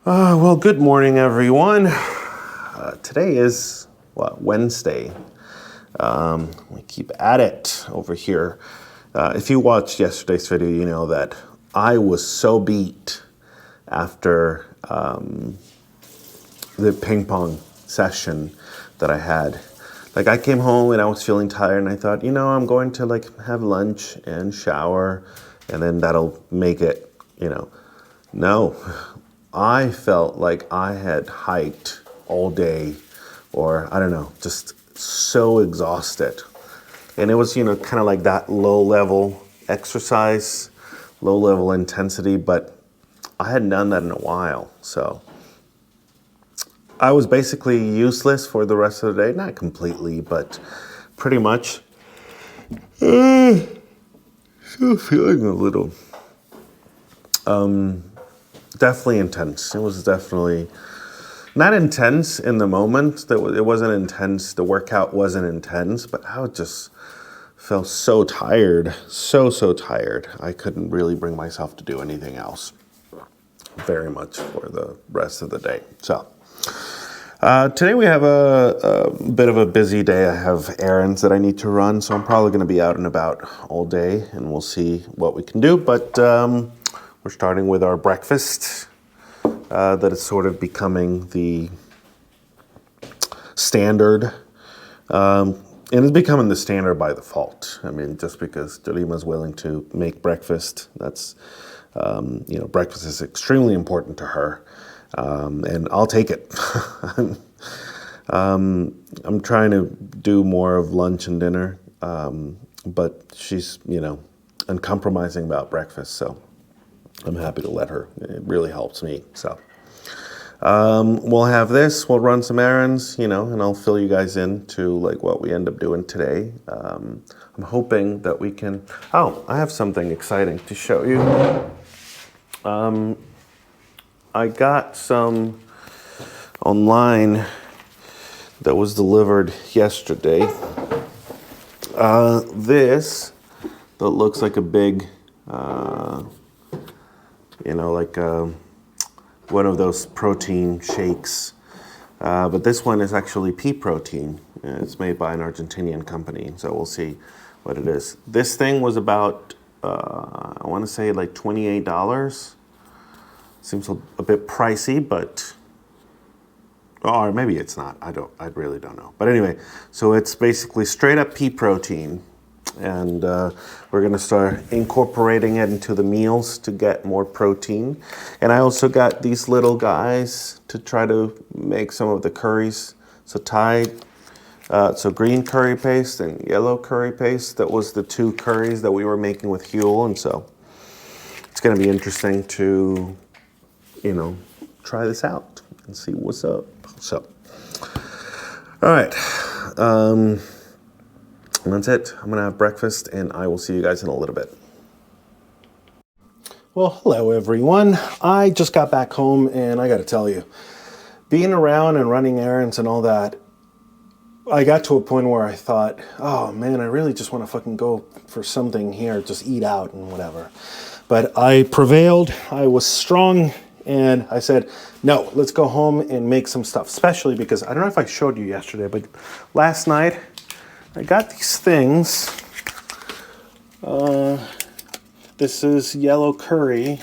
Well, good morning, everyone. Today is, Wednesday. We keep at it over here. If you watched yesterday's video, you know that I was so beat after the ping pong session that I had. Like, I came home and I was feeling tired and I thought, I'm going to have lunch and shower and then that'll make it, No, I felt like I had hiked all day, or I don't know, just so exhausted. And it was, kind of like that low level exercise, low level intensity, but I hadn't done that in a while. So I was basically useless for the rest of the day. Not completely, but pretty much. Still feeling a little, definitely intense. It was definitely not intense in the moment. It wasn't intense. The workout wasn't intense, but I just felt so tired, so tired. I couldn't really bring myself to do anything else very much for the rest of the day. So today we have a bit of a busy day. I have errands that I need to run, so I'm probably going to be out and about all day, and we'll see what we can do. But we're starting with our breakfast that is sort of becoming the standard. And it's becoming the standard by default. I mean, just because Jolima's willing to make breakfast, that's, breakfast is extremely important to her. And I'll take it. I'm trying to do more of lunch and dinner, but she's, uncompromising about breakfast, so I'm happy to let her. It really helps me. So we'll have this. We'll run some errands, and I'll fill you guys in to what we end up doing today. I'm hoping that we can. Oh, I have something exciting to show you. I got some online that was delivered yesterday. This that looks like a big. One of those protein shakes. But this one is actually pea protein. It's made by an Argentinian company, so we'll see what it is. This thing was about, I want to say $28. Seems a bit pricey, but, or maybe it's not. I really don't know. But anyway, so it's basically straight up pea protein. And we're going to start incorporating it into the meals to get more protein. And I also got these little guys to try to make some of the curries. So so green curry paste and yellow curry paste. That was the two curries that we were making with Huel. And so it's going to be interesting to, try this out and see what's up. So, all right. And that's it. I'm going to have breakfast, and I will see you guys in a little bit. Well, hello, everyone. I just got back home, and I got to tell you, being around and running errands and all that, I got to a point where I thought, oh, man, I really just want to fucking go for something here, just eat out and whatever. But I prevailed. I was strong, and I said, no, let's go home and make some stuff, especially because I don't know if I showed you yesterday, but last night, I got these things. This is yellow curry,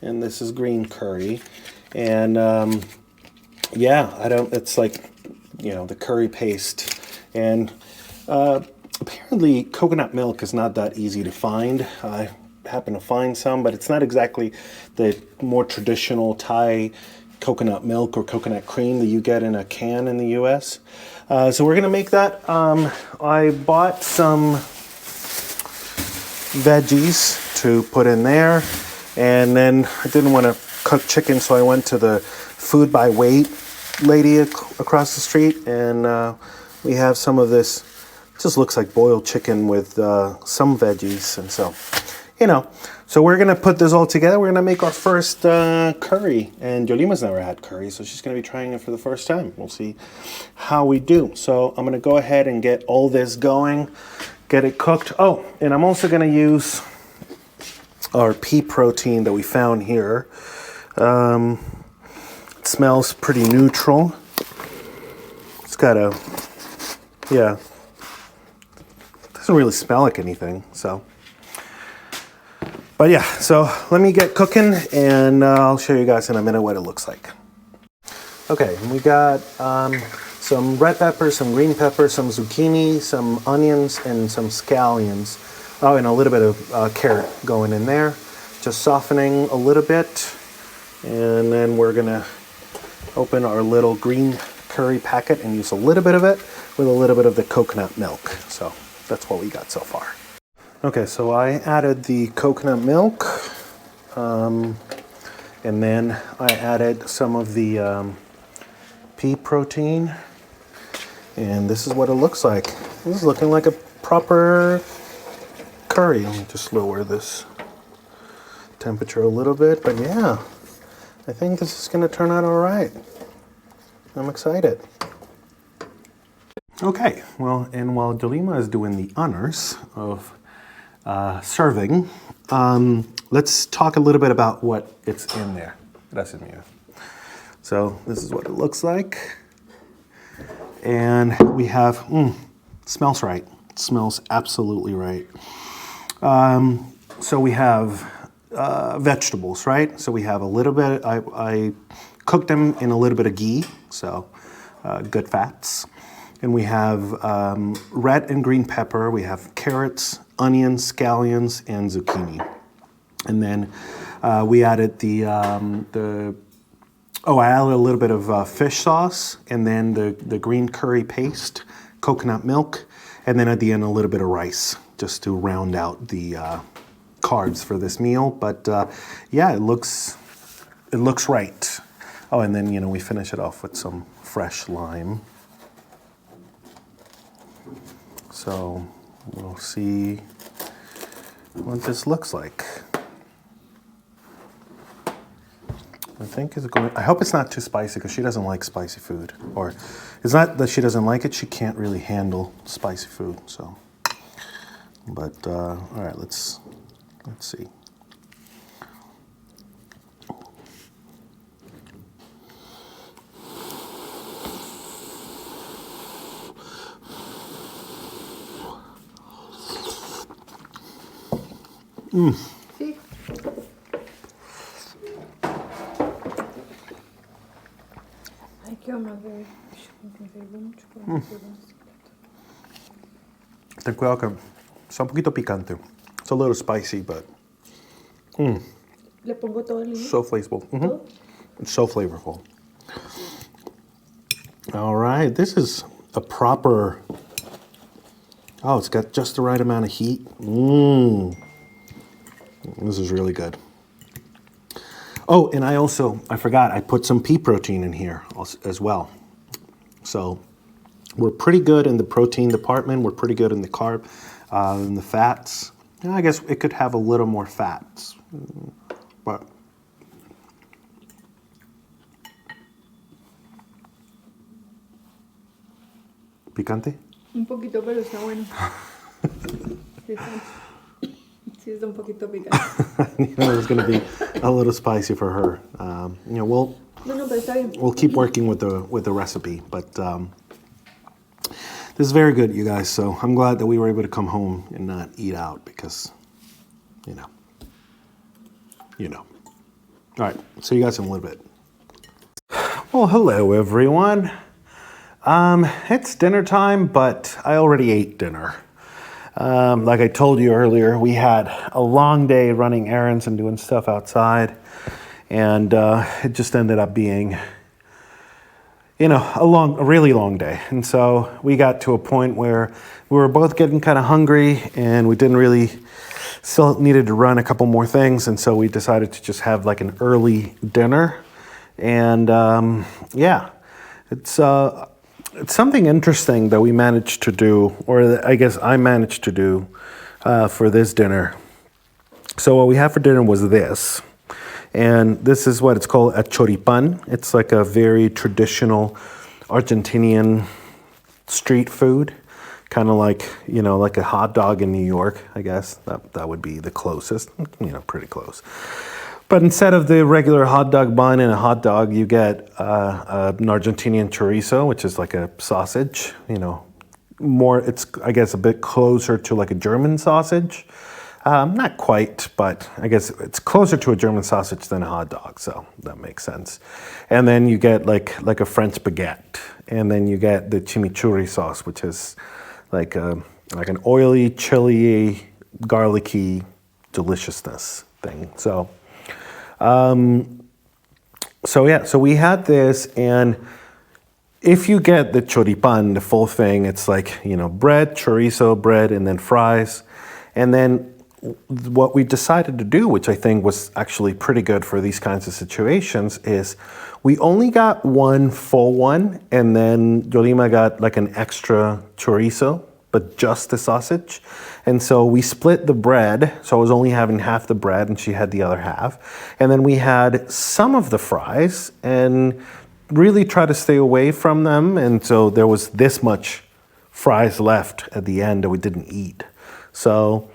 and this is green curry. And it's the curry paste. And apparently coconut milk is not that easy to find. I happen to find some, but it's not exactly the more traditional Thai coconut milk or coconut cream that you get in a can in the US. So we're gonna make that. I bought some veggies to put in there, and then I didn't want to cook chicken, so I went to the food by weight lady across the street, and we have some of this. Just looks like boiled chicken with some veggies, and so so we're gonna put this all together. We're gonna make our first curry, and Jolima's never had curry, so she's gonna be trying it for the first time. We'll see how we do. So I'm gonna go ahead and get all this going, get it cooked. Oh, and I'm also gonna use our pea protein that we found here. It smells pretty neutral. It's got a, yeah, doesn't really smell like anything, so. But yeah, so let me get cooking and I'll show you guys in a minute what it looks like. Okay, we got some red pepper, some green pepper, some zucchini, some onions, and some scallions. Oh, and a little bit of carrot going in there. Just softening a little bit. And then we're gonna open our little green curry packet and use a little bit of it with a little bit of the coconut milk. So that's what we got so far. Okay, so I added the coconut milk. And then I added some of the pea protein. And this is what it looks like. This is looking like a proper curry. Let me just lower this temperature a little bit. But yeah, I think this is gonna turn out all right. I'm excited. Okay, well, and while Jolima is doing the honors of serving, let's talk a little bit about what it's in there. Gracias, mía. So this is what it looks like. And we have, smells right. It smells absolutely right. So we have vegetables, right? So we have a little bit, I cooked them in a little bit of ghee, so good fats. And we have red and green pepper. We have carrots, onions, scallions, and zucchini. And then we added I added a little bit of fish sauce, and then the green curry paste, coconut milk, and then at the end a little bit of rice, just to round out the carbs for this meal. But yeah, it looks right. Oh, and then we finish it off with some fresh lime. So we'll see what this looks like. I hope it's not too spicy because she doesn't like spicy food. Or it's not that she doesn't like it, she can't really handle spicy food, so. But, all right, let's see. Sí. Ay, qué más bebé. Ten cuidado que está un poquito picante. It's a little spicy, but Le pongo todo el limón. so flavorful. ¿Todo? It's so flavorful. All right, this is a proper. Oh, it's got just the right amount of heat. This is really good. Oh, and I forgot, I put some pea protein in here as well. So we're pretty good in the protein department. We're pretty good in the carb, in the fats. And I guess it could have a little more fats, but. ¿Picante? Un poquito, pero está bueno. Sí, está un poquito picante. It was going to be a little spicy for her. We'll No, pero está bien. we'll keep working with the recipe, but this is very good, you guys. So I'm glad that we were able to come home and not eat out because, All right, see you guys in a little bit. Well, hello everyone. It's dinner time, but I already ate dinner. Like I told you earlier, we had a long day running errands and doing stuff outside, and it just ended up being, a really long day. And so we got to a point where we were both getting kind of hungry, and we still needed to run a couple more things, and so we decided to just have like an early dinner. And it's something interesting that we managed to do, or that I guess I managed to do for this dinner. So what we had for dinner was this. And this is what it's called, a choripan. It's like a very traditional Argentinian street food. Kind of like, like a hot dog in New York, I guess. That would be the closest, pretty close. But instead of the regular hot dog bun and a hot dog, you get an Argentinian chorizo, which is like a sausage, more, it's, I guess, a bit closer to like a German sausage. Not quite, but I guess it's closer to a German sausage than a hot dog, so that makes sense. And then you get like a French baguette, and then you get the chimichurri sauce, which is like an oily, chili, garlicky deliciousness thing. So we had this, and if you get the choripan, the full thing, it's like, bread, chorizo, bread, and then fries. And then what we decided to do, which I think was actually pretty good for these kinds of situations, is we only got one full one, and then Yolima got like an extra chorizo, but just the sausage. And so we split the bread, so I was only having half the bread and she had the other half. And then we had some of the fries and really try to stay away from them. And so there was this much fries left at the end that we didn't eat. So,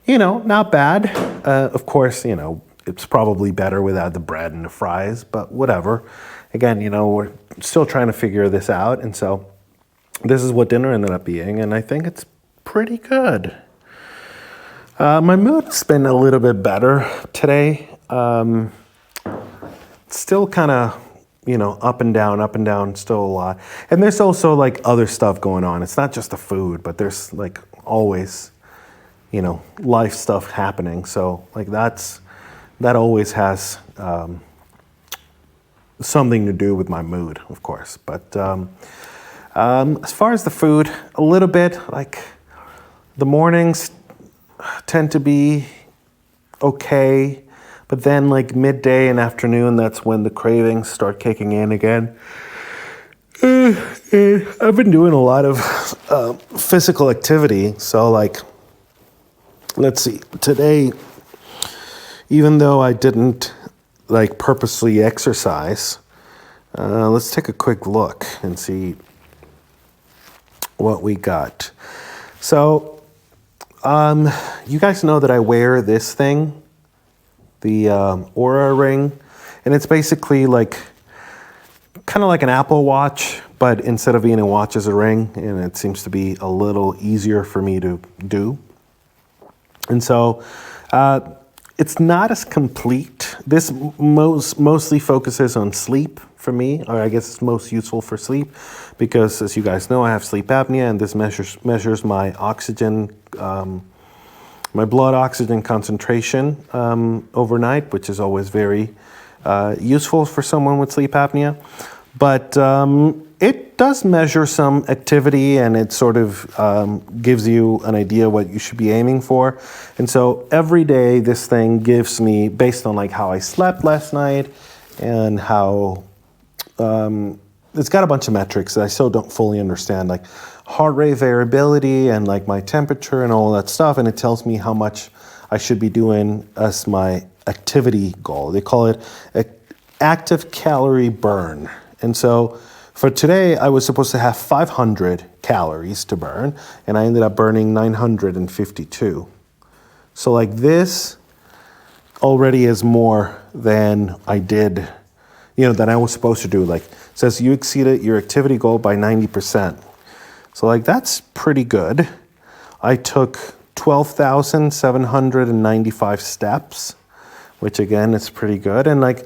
not bad. Of course, it's probably better without the bread and the fries, but whatever. Again, we're still trying to figure this out. And so this is what dinner ended up being, and I think it's pretty good. My mood's been a little bit better today. Still kind of, up and down, still a lot. And there's also like other stuff going on. It's not just the food, but there's like always, life stuff happening. So like that always has something to do with my mood, of course. But as far as the food, a little bit, like the mornings tend to be okay, but then like midday and afternoon, that's when the cravings start kicking in again. I've been doing a lot of physical activity, so like, let's see, today, even though I didn't like purposely exercise, let's take a quick look and see what we got. So, you guys know that I wear this thing, the Oura ring, and it's basically like, kind of like an Apple Watch, but instead of being a watch, it's a ring, and it seems to be a little easier for me to do. And so, it's not as complete. This mostly focuses on sleep for me, or I guess it's most useful for sleep, because as you guys know, I have sleep apnea, and this measures my oxygen, my blood oxygen concentration overnight, which is always very useful for someone with sleep apnea. But it does measure some activity, and it sort of gives you an idea what you should be aiming for. And so every day this thing gives me, based on like how I slept last night and how it's got a bunch of metrics that I still don't fully understand, like heart rate variability and like my temperature and all that stuff. And it tells me how much I should be doing as my activity goal. They call it active calorie burn. And so for today, I was supposed to have 500 calories to burn, and I ended up burning 952. So like this already is more than I did, than I was supposed to do. Like it says you exceeded your activity goal by 90%. So like that's pretty good. I took 12,795 steps, which again is pretty good. And like,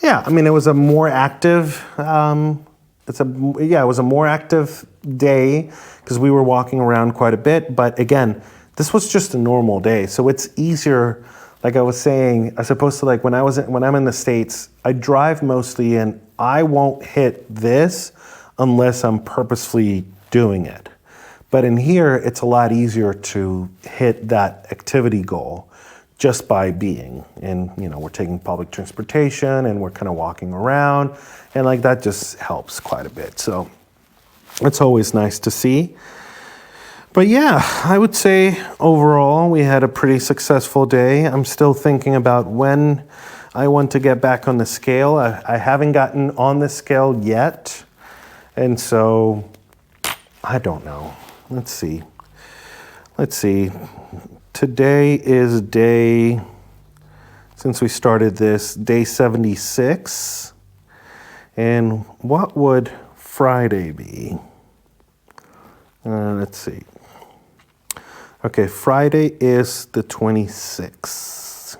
yeah, I mean, it was a more active, it was a more active day because we were walking around quite a bit. But again, this was just a normal day. So it's easier, like I was saying, as opposed to like when I'm in the States, I drive mostly and I won't hit this unless I'm purposefully doing it. But in here, it's a lot easier to hit that activity goal just by being. And, we're taking public transportation and we're kind of walking around, and like that just helps quite a bit. So it's always nice to see. But yeah, I would say overall we had a pretty successful day. I'm still thinking about when I want to get back on the scale. I haven't gotten on the scale yet. And so I don't know. Let's see. Today is day since we started this, day 76. And what would Friday be? Let's see. Okay, Friday is the 26th.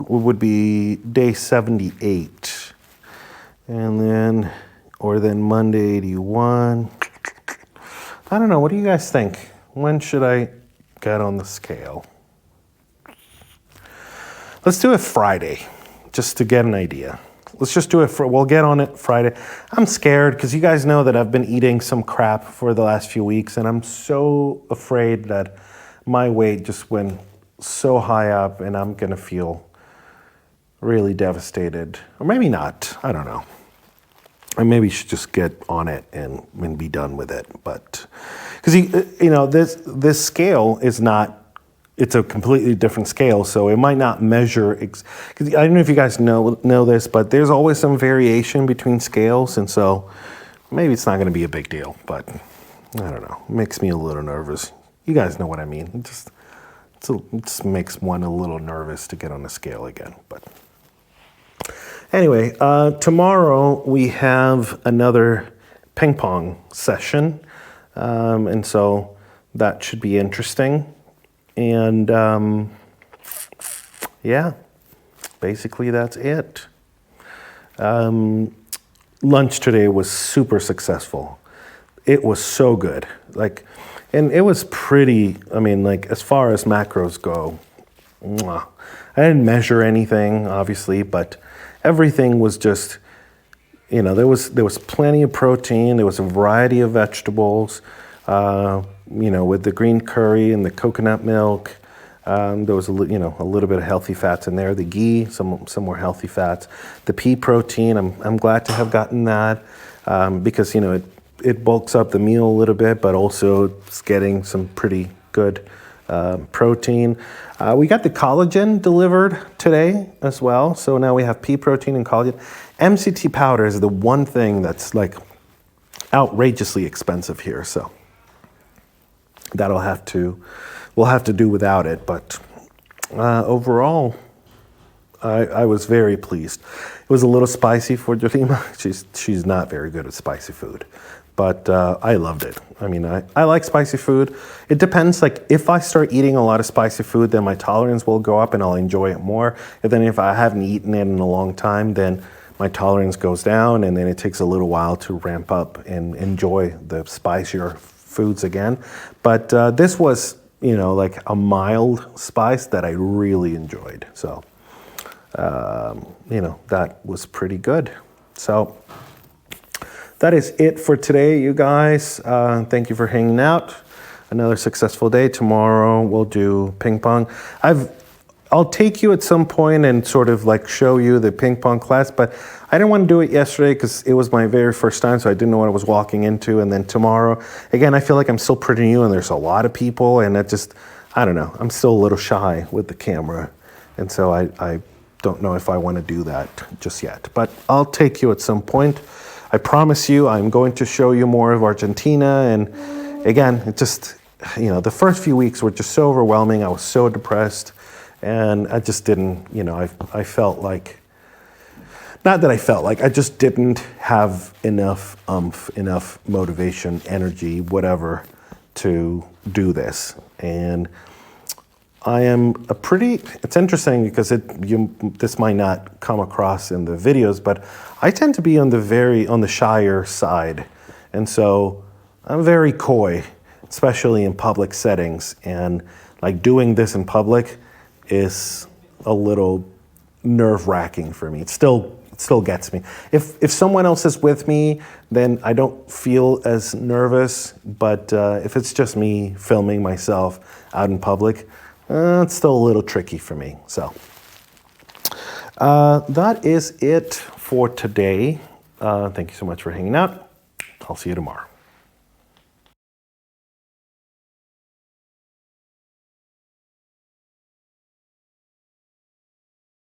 Would be day 78. And then, or then Monday 81. I don't know, what do you guys think? When should I get on the scale? Let's do it Friday, just to get an idea. Let's just do it, we'll get on it Friday. I'm scared because you guys know that I've been eating some crap for the last few weeks, and I'm so afraid that my weight just went so high up and I'm gonna feel really devastated. Or maybe not, I don't know. I maybe should just get on it and be done with it. But, because you know, this scale is not, it's a completely different scale, so it might not measure, because I don't know if you guys know this, but there's always some variation between scales, and so maybe it's not going to be a big deal, but I don't know. It makes me a little nervous. You guys know what I mean. It just makes one a little nervous to get on the scale again. But anyway, tomorrow we have another ping pong session, and so that should be interesting. And yeah, basically that's it. Lunch today was super successful. It was so good. And it was pretty, I mean, as far as macros go, mwah. I didn't measure anything, obviously, but everything was just, you know, there was plenty of protein. There was a variety of vegetables. You know, with the green curry and the coconut milk, there was a little bit of healthy fats in there. The ghee, some more healthy fats. The pea protein, I'm glad to have gotten that because, you know, it bulks up the meal a little bit, but also it's getting some pretty good protein. We got the collagen delivered today as well, so now we have pea protein and collagen. MCT powder is the one thing that's like outrageously expensive here, so we'll have to do without it. But overall, I was very pleased. It was a little spicy for Jolima. She's not very good at spicy food, but I loved it. I mean, I like spicy food. It depends. Like if I start eating a lot of spicy food, then my tolerance will go up and I'll enjoy it more. And then if I haven't eaten it in a long time, then my tolerance goes down, and then it takes a little while to ramp up and enjoy the spicier foods again. But this was, you know, like a mild spice that I really enjoyed. So, you know, that was pretty good. So that is it for today, you guys. Thank you for hanging out. Another successful day. Tomorrow we'll do ping pong. I'll take you at some point and sort of like show you the ping pong class, but I didn't want to do it yesterday because it was my very first time, so I didn't know what I was walking into. And then tomorrow, again, I feel like I'm still pretty new and there's a lot of people, and I don't know, I'm still a little shy with the camera. And so I don't know if I want to do that just yet, but I'll take you at some point. I promise you, I'm going to show you more of Argentina. And again, it just, you know, the first few weeks were just so overwhelming. I was so depressed. And I just didn't, you know, I felt like, not that I felt like, I just didn't have enough enough motivation, energy, whatever, to do this. And I am it's interesting because this might not come across in the videos, but I tend to be on the shyer side. And so I'm very coy, especially in public settings. And like doing this in public is a little nerve-wracking for me. It still gets me. If someone else is with me, then I don't feel as nervous. But if it's just me filming myself out in public, it's still a little tricky for me. So that is it for today. Thank you so much for hanging out. I'll see you tomorrow.